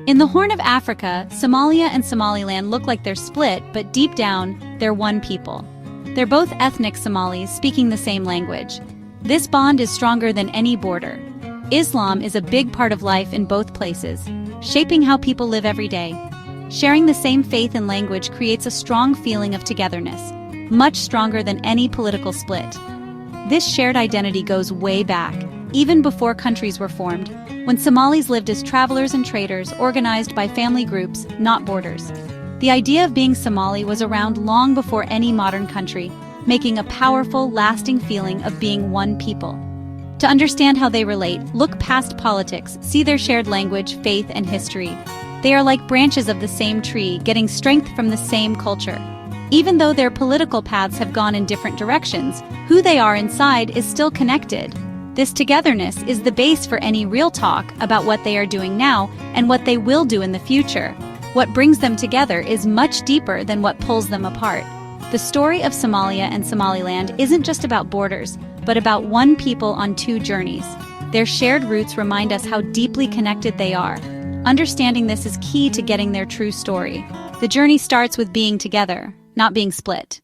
In the Horn of Africa, Somalia and Somaliland look like they're split, but deep down, they're one people. They're both ethnic Somalis speaking the same language. This bond is stronger than any border. Islam is a big part of life in both places, shaping how people live every day. Sharing the same faith and language creates a strong feeling of togetherness, much stronger than any political split. This shared identity goes way back, even before countries were formed, when Somalis lived as travelers and traders organized by family groups, not borders. The idea of being Somali was around long before any modern country, making a powerful, lasting feeling of being one people. To understand how they relate, look past politics, see their shared language, faith, and history. They are like branches of the same tree, getting strength from the same culture. Even though their political paths have gone in different directions, who they are inside is still connected. This togetherness is the base for any real talk about what they are doing now and what they will do in the future. What brings them together is much deeper than what pulls them apart. The story of Somalia and Somaliland isn't just about borders, but about one people on two journeys. Their shared roots remind us how deeply connected they are. Understanding this is key to getting their true story. The journey starts with being together, not being split.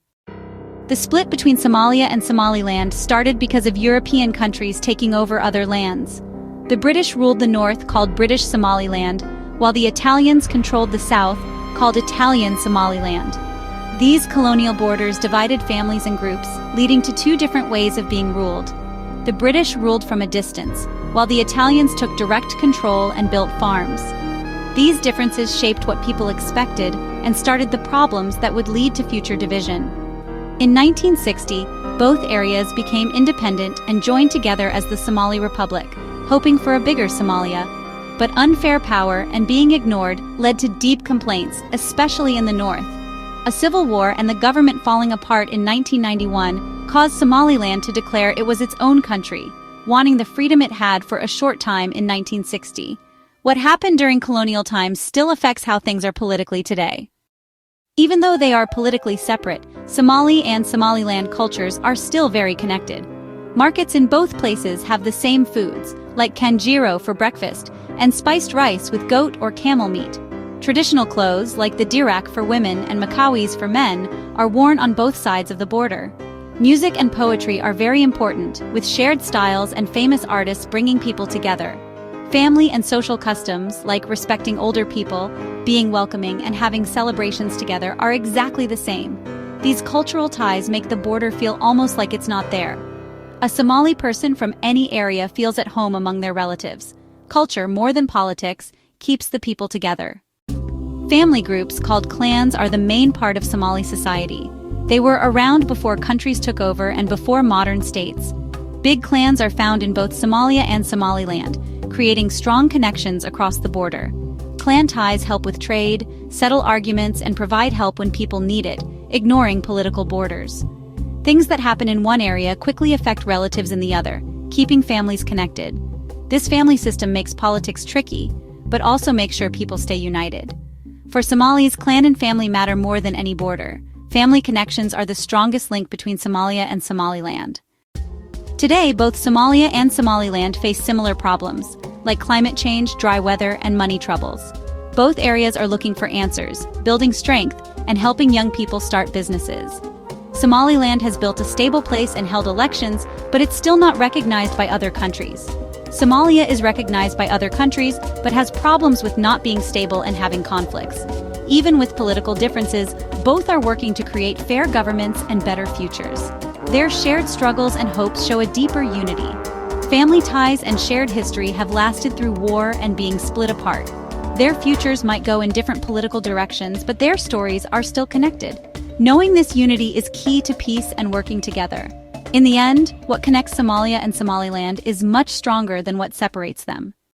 The split between Somalia and Somaliland started because of European countries taking over other lands. The British ruled the north, called British Somaliland, while the Italians controlled the south, called Italian Somaliland. These colonial borders divided families and groups, leading to two different ways of being ruled. The British ruled from a distance, while the Italians took direct control and built farms. These differences shaped what people expected and started the problems that would lead to future division. In 1960, both areas became independent and joined together as the Somali Republic, hoping for a bigger Somalia. But unfair power and being ignored led to deep complaints, especially in the north. A civil war and the government falling apart in 1991 caused Somaliland to declare it was its own country, wanting the freedom it had for a short time in 1960. What happened during colonial times still affects how things are politically today. Even though they are politically separate, Somali and Somaliland cultures are still very connected. Markets in both places have the same foods, like kanjiro for breakfast, and spiced rice with goat or camel meat. Traditional clothes, like the dirak for women and makawis for men, are worn on both sides of the border. Music and poetry are very important, with shared styles and famous artists bringing people together. Family and social customs, like respecting older people, being welcoming, and having celebrations together are exactly the same. These cultural ties make the border feel almost like it's not there. A Somali person from any area feels at home among their relatives. Culture, more than politics, keeps the people together. Family groups called clans are the main part of Somali society. They were around before countries took over and before modern states. Big clans are found in both Somalia and Somaliland, creating strong connections across the border. Clan ties help with trade, settle arguments, and provide help when people need it, ignoring political borders. Things that happen in one area quickly affect relatives in the other, keeping families connected. This family system makes politics tricky, but also makes sure people stay united. For Somalis, clan and family matter more than any border. Family connections are the strongest link between Somalia and Somaliland. Today, both Somalia and Somaliland face similar problems, like climate change, dry weather, and money troubles. Both areas are looking for answers, building strength, and helping young people start businesses. Somaliland has built a stable place and held elections, but it's still not recognized by other countries. Somalia is recognized by other countries, but has problems with not being stable and having conflicts. Even with political differences, both are working to create fair governments and better futures. Their shared struggles and hopes show a deeper unity. Family ties and shared history have lasted through war and being split apart. Their futures might go in different political directions, but their stories are still connected. Knowing this unity is key to peace and working together. In the end, what connects Somalia and Somaliland is much stronger than what separates them.